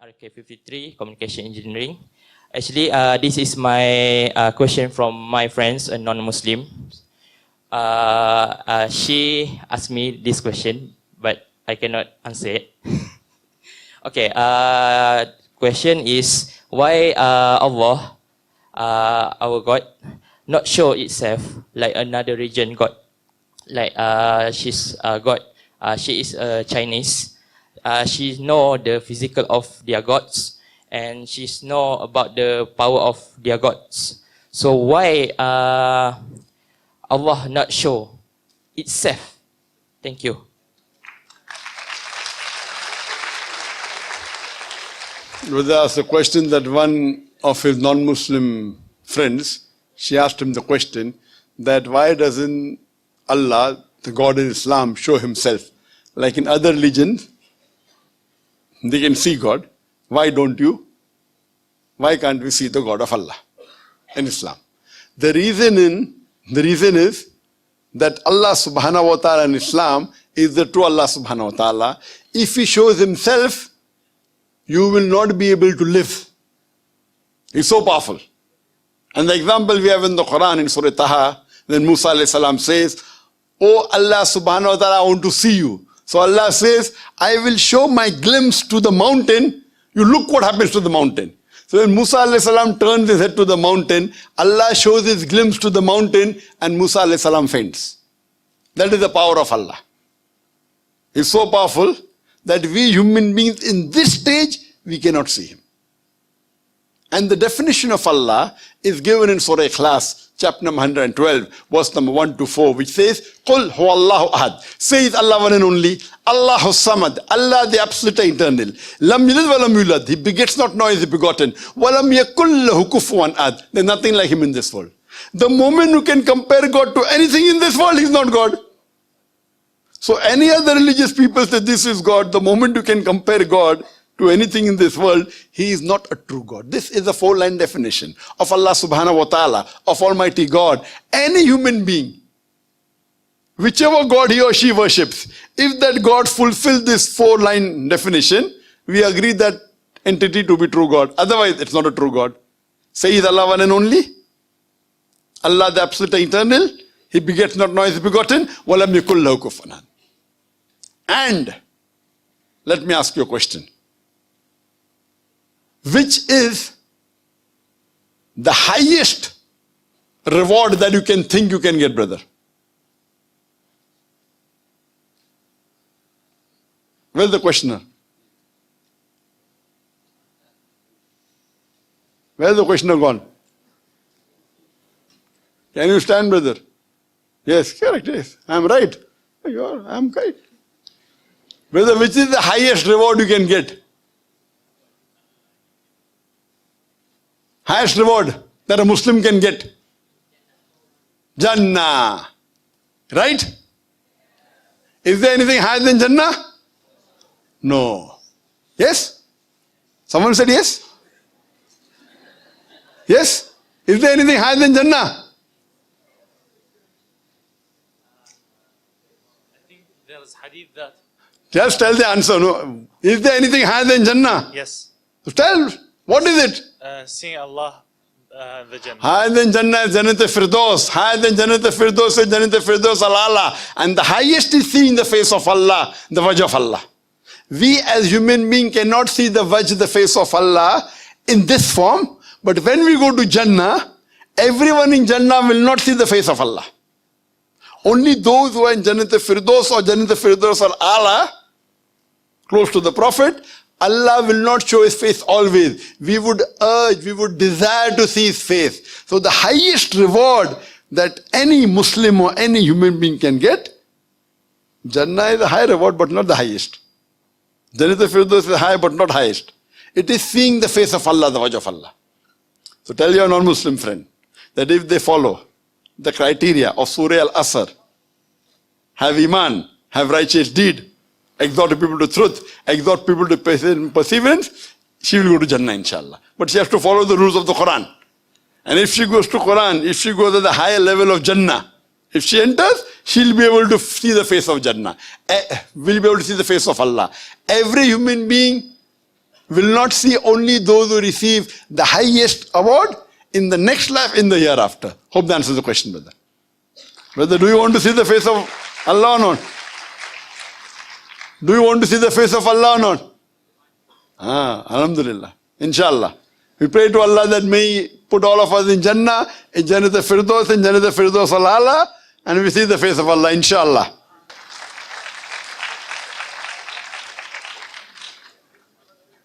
RK53 Communication Engineering. Actually, this is my question from my friends, a non-Muslim. She asked me this question, but I cannot answer it. Okay, question is why Allah, our God, not show itself like another region God, like she's God. She is Chinese. She know the physical of their gods, and she know about the power of their gods. So why Allah not show itself? Thank you. Brother asked a question that one of his non-Muslim friends, she asked him the question that why doesn't Allah, the God in Islam, show himself? Like in other religions, they can see God. Why don't you? Why can't we see the God of Allah in Islam? The reason is that Allah subhanahu wa ta'ala in Islam is the true Allah subhanahu wa ta'ala. If He shows Himself, you will not be able to live. He's so powerful. And the example we have in the Quran in Surah Taha, when Musa alayhi salam says, "Oh Allah subhanahu wa ta'ala, I want to see you." So Allah says, "I will show my glimpse to the mountain." You look what happens to the mountain. So when Musa alayhi salam turns his head to the mountain, Allah shows his glimpse to the mountain and Musa alayhi salam faints. That is the power of Allah. He's so powerful that we human beings in this stage, we cannot see Him. And the definition of Allah is given in Surah Ikhlas, chapter number 112, verse number 1 to 4, which says, "Qul huwallahu ahad." Says Allah one and only, Allahu samad, Allah the absolute eternal. Lam yalid wa lam yulad. He begets not nor is he begotten. Wa lam yakul lahu kufuwan ahad. There's nothing like Him in this world. The moment you can compare God to anything in this world, He's not God. So any other religious people say this is God. The moment you can compare God to anything in this world, He is not a true God. This is a 4-line definition of Allah subhanahu wa ta'ala, of Almighty God. Any human being, whichever God he or she worships, if that God fulfills this 4-line definition, we agree that entity to be true God. Otherwise, it's not a true God. Say He's Allah one and only. Allah the absolute eternal. He begets not nor is he begotten. Walam yakul lahu kufuwan ahad. And let me ask you a question. Which is the highest reward that you can think you can get, brother? Where's the questioner? Where's the questioner gone? Can you stand, brother? Yes, correct, yes. I'm right. I'm right. Brother, which is the highest reward you can get? Highest reward that a Muslim can get? Jannah. Right? Is there anything higher than Jannah? No. Yes? Someone said yes? Yes? Is there anything higher than Jannah? I think there's hadith that. Just tell the answer. No. Is there anything higher than Jannah? Yes. So tell, what is it? Seeing Allah, the Jannah. Higher than Jannah is Jannat Firdaus. Higher than Jannat Firdaus is Jannat Firdaus al-Ala. And the highest is seeing the face of Allah, the wajh of Allah. We as human beings cannot see the wajh, the face of Allah in this form. But when we go to Jannah, everyone in Jannah will not see the face of Allah. Only those who are in Jannat Firdaus or Jannat Firdaus al-Ala, close to the Prophet, Allah will not show His face always. We would urge, we would desire to see His face. So the highest reward that any Muslim or any human being can get, Jannah is a high reward but not the highest. Jannat Firdaus is high but not highest. It is seeing the face of Allah, the wajh of Allah. So tell your non-Muslim friend that if they follow the criteria of Surah Al-Asr, have Iman, have righteous deed, exhort people to truth, exhort people to perseverance, she will go to Jannah inshallah. But she has to follow the rules of the Quran. And if she goes to Quran, if she goes at the higher level of Jannah, if she enters, she'll be able to see the face of Jannah. Will be able to see the face of Allah. Every human being will not see only those who receive the highest award in the next life, in the hereafter. Hope that answers the question, brother. Brother, do you want to see the face of Allah or not? Do you want to see the face of Allah or not? Alhamdulillah. Inshallah. We pray to Allah that may He put all of us in Jannah, in Jannat al-Firdaus, in Jannat al-Firdaus al-Ala, and we see the face of Allah, inshallah.